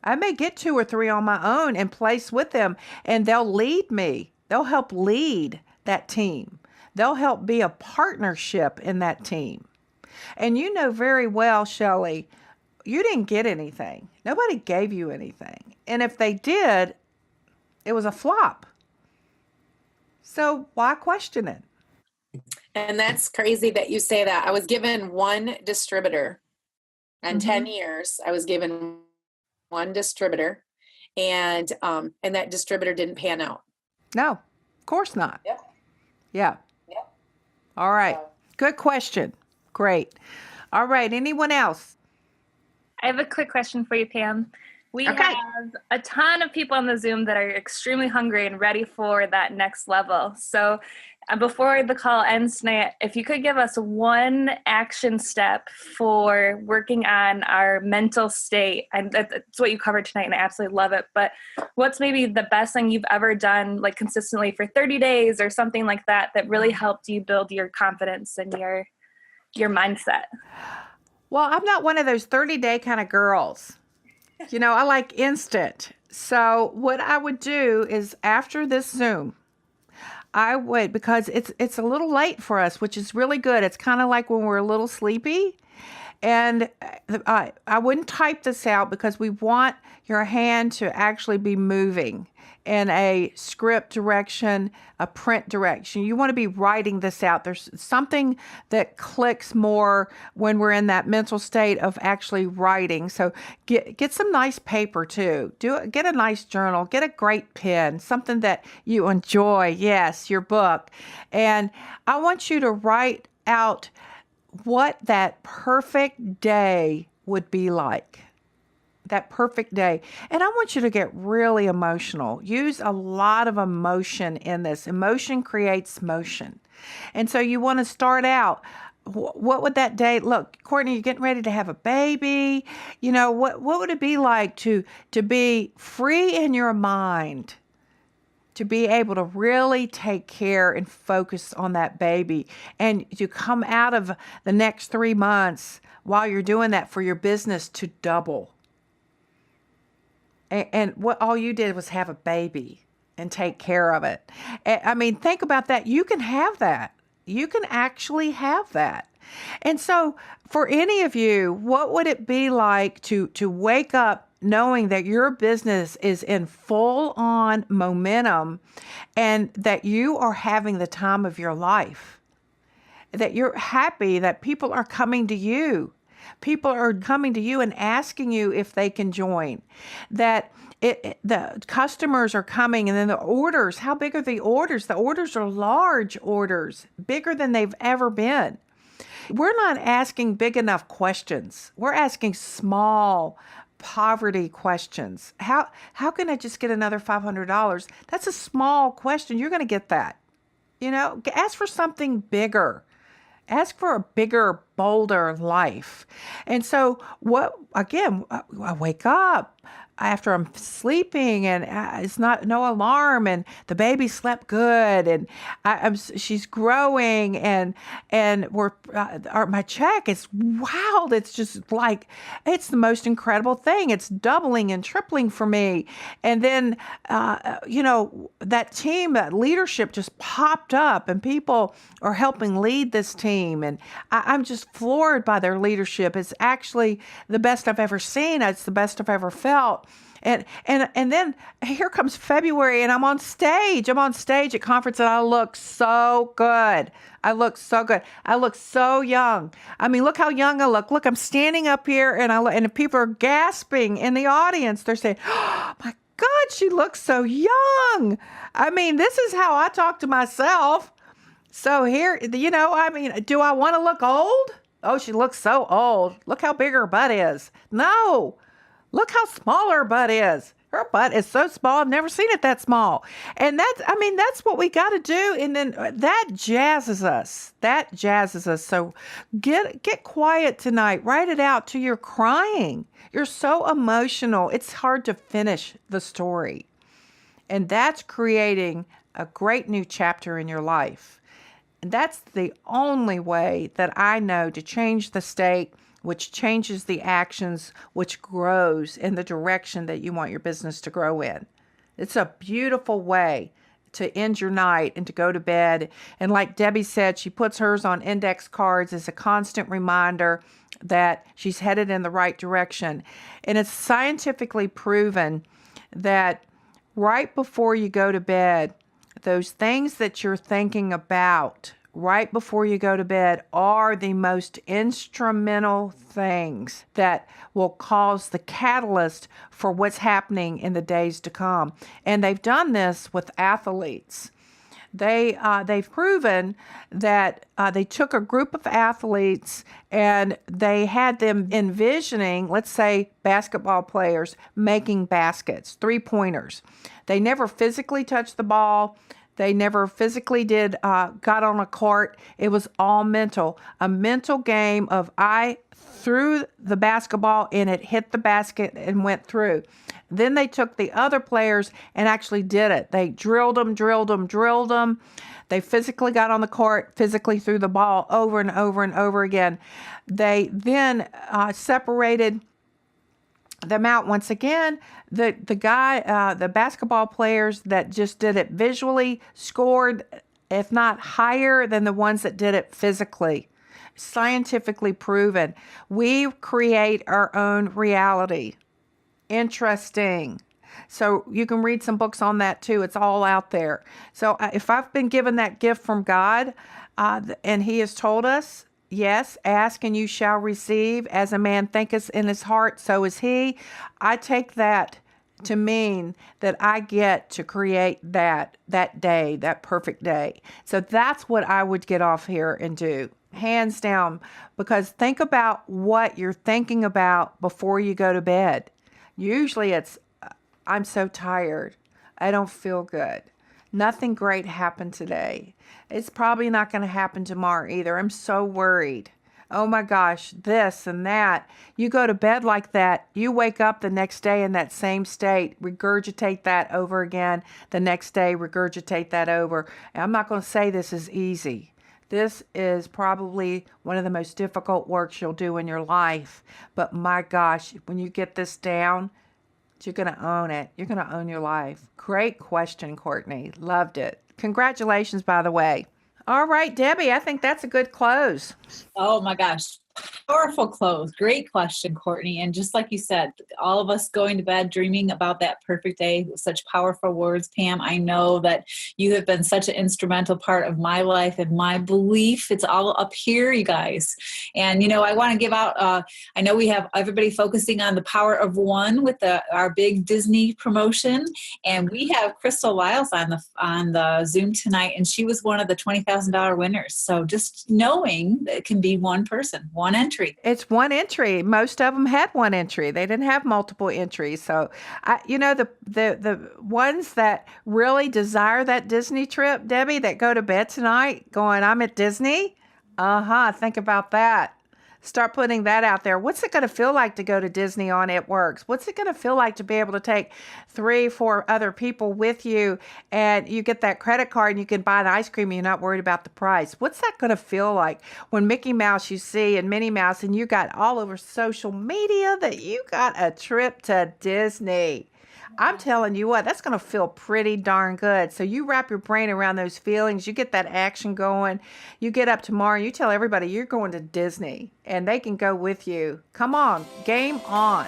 I may get 2 or 3 on my own and place with them, and they'll lead me. They'll help lead that team. They'll help be a partnership in that team. And you know very well, Shelley, you didn't get anything. Nobody gave you anything. And if they did, it was a flop. So why question it? And that's crazy that you say that. I was given one distributor in 10 years. I was given one distributor, and that distributor didn't pan out. No, of course not. Yep. Yeah. Yep. All right. Good question. Great. All right. Anyone else? I have a quick question for you, Pam. We have a ton of people on the Zoom that are extremely hungry and ready for that next level. So before the call ends tonight, if you could give us one action step for working on our mental state, and that's what you covered tonight, and I absolutely love it, but what's maybe the best thing you've ever done, like consistently for 30 days or something like that, that really helped you build your confidence and your mindset? Well, I'm not one of those 30-day kind of girls. I like instant. So what I would do is after this Zoom, I would, because it's a little late for us, which is really good. It's kind of like when we're a little sleepy. And I wouldn't type this out because we want your hand to actually be moving in a script direction, a print direction. You want to be writing this out. There's something that clicks more when we're in that mental state of actually writing. So get some nice paper too. Get a nice journal. Get a great pen, something that you enjoy. Yes, your book. And I want you to write out what that perfect day would be like. That perfect day. And I want you to get really emotional. Use a lot of emotion in this. Emotion creates motion. And so you want to start out, what would that day look? Courtney, you're getting ready to have a baby. What would it be like to be free in your mind? To be able to really take care and focus on that baby, and to come out of the next 3 months while you're doing that for your business to double. And what all you did was have a baby and take care of it. I mean, think about that. You can have that. You can actually have that. And so for any of you, what would it be like to wake up knowing that your business is in full-on momentum and that you are having the time of your life, that you're happy that people are coming to you. People are coming to you and asking you if they can join, that the customers are coming, and then the orders, how big are the orders? The orders are large orders, bigger than they've ever been. We're not asking big enough questions. We're asking small poverty questions. How can I just get another $500? That's a small question. You're going to get that. Ask for something bigger. Ask for a bigger, bolder life. And so I wake up after I'm sleeping, and it's no alarm, and the baby slept good, and she's growing, and my check is wild. It's just like, it's the most incredible thing. It's doubling and tripling for me. And then that team, that leadership just popped up, and people are helping lead this team, and I'm just floored by their leadership. It's actually the best I've ever seen. It's the best I've ever felt. And then here comes February, and I'm on stage. At conference, and I look so good. I look so young. I mean, look how young I look. Look, I'm standing up here, and people are gasping in the audience. They're saying, "Oh my God, she looks so young." I mean, this is how I talk to myself. So here, do I want to look old? Oh, she looks so old. Look how big her butt is. No. Look how small her butt is. Her butt is so small. I've never seen it that small. And that's what we got to do. And then that jazzes us. So get quiet tonight. Write it out till you're crying. You're so emotional. It's hard to finish the story. And that's creating a great new chapter in your life. And that's the only way that I know to change the state, which changes the actions, which grows in the direction that you want your business to grow in. It's a beautiful way to end your night and to go to bed. And like Debbie said, she puts hers on index cards as a constant reminder that she's headed in the right direction. And it's scientifically proven that right before you go to bed, those things that you're thinking about right before you go to bed are the most instrumental things that will cause the catalyst for what's happening in the days to come. And they've done this with athletes. They've proven that they took a group of athletes and they had them envisioning, let's say, basketball players making baskets, 3-pointers. They never physically touched the ball. They never physically got on a court. It was all mental. A mental game of I threw the basketball and it hit the basket and went through. Then they took the other players and actually did it. They drilled them. They physically got on the court, physically threw the ball over and over and over again. They then separated them out once again. The basketball players that just did it visually scored, if not higher than the ones that did it physically. Scientifically proven. We create our own reality. Interesting. So you can read some books on that too. It's all out there. So if I've been given that gift from God, and He has told us, yes, ask and you shall receive. As a man thinketh in his heart, so is he. I take that to mean that I get to create that day, that perfect day. So that's what I would get off here and do. Hands down. Because think about what you're thinking about before you go to bed. Usually it's, I'm so tired. I don't feel good. Nothing great happened today. It's probably not going to happen tomorrow either. I'm so worried. Oh my gosh, this and that. You go to bed like that. You wake up the next day in that same state. Regurgitate that over again. The next day, regurgitate that over. And I'm not going to say this is easy. This is probably one of the most difficult works you'll do in your life. But my gosh, when you get this down, you're going to own it. You're going to own your life. Great question, Courtney. Loved it. Congratulations, by the way. All right, Debbie, I think that's a good close. Oh my gosh. Powerful close. Great question, Courtney. And just like you said, all of us going to bed dreaming about that perfect day with such powerful words. Pam, I know that you have been such an instrumental part of my life and my belief. It's all up here, you guys. And, I want to give out, I know we have everybody focusing on the power of one with our big Disney promotion. And we have Crystal Lyles on the Zoom tonight, and she was one of the $20,000 winners. So just knowing that it can be one person, one entry. It's one entry. Most of them had one entry. They didn't have multiple entries. So, the ones that really desire that Disney trip, Debbie, that go to bed tonight going, I'm at Disney. Think about that. Start putting that out there. What's it going to feel like to go to Disney on It Works? What's it going to feel like to be able to take 3-4 other people with you and you get that credit card and you can buy the ice cream and you're not worried about the price? What's that going to feel like when Mickey Mouse you see and Minnie Mouse and you got all over social media that you got a trip to Disney? I'm telling you what, that's going to feel pretty darn good. So you wrap your brain around those feelings. You get that action going. You get up tomorrow and you tell everybody you're going to Disney and they can go with you. Come on, game on.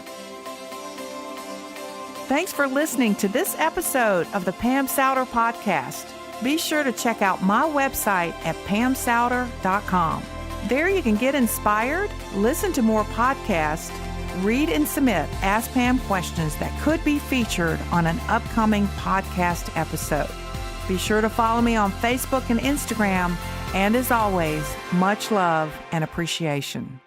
Thanks for listening to this episode of the Pam Sowder Podcast. Be sure to check out my website at pamsowder.com. There you can get inspired, listen to more podcasts, read and submit Ask Pam questions that could be featured on an upcoming podcast episode. Be sure to follow me on Facebook and Instagram. And as always, much love and appreciation.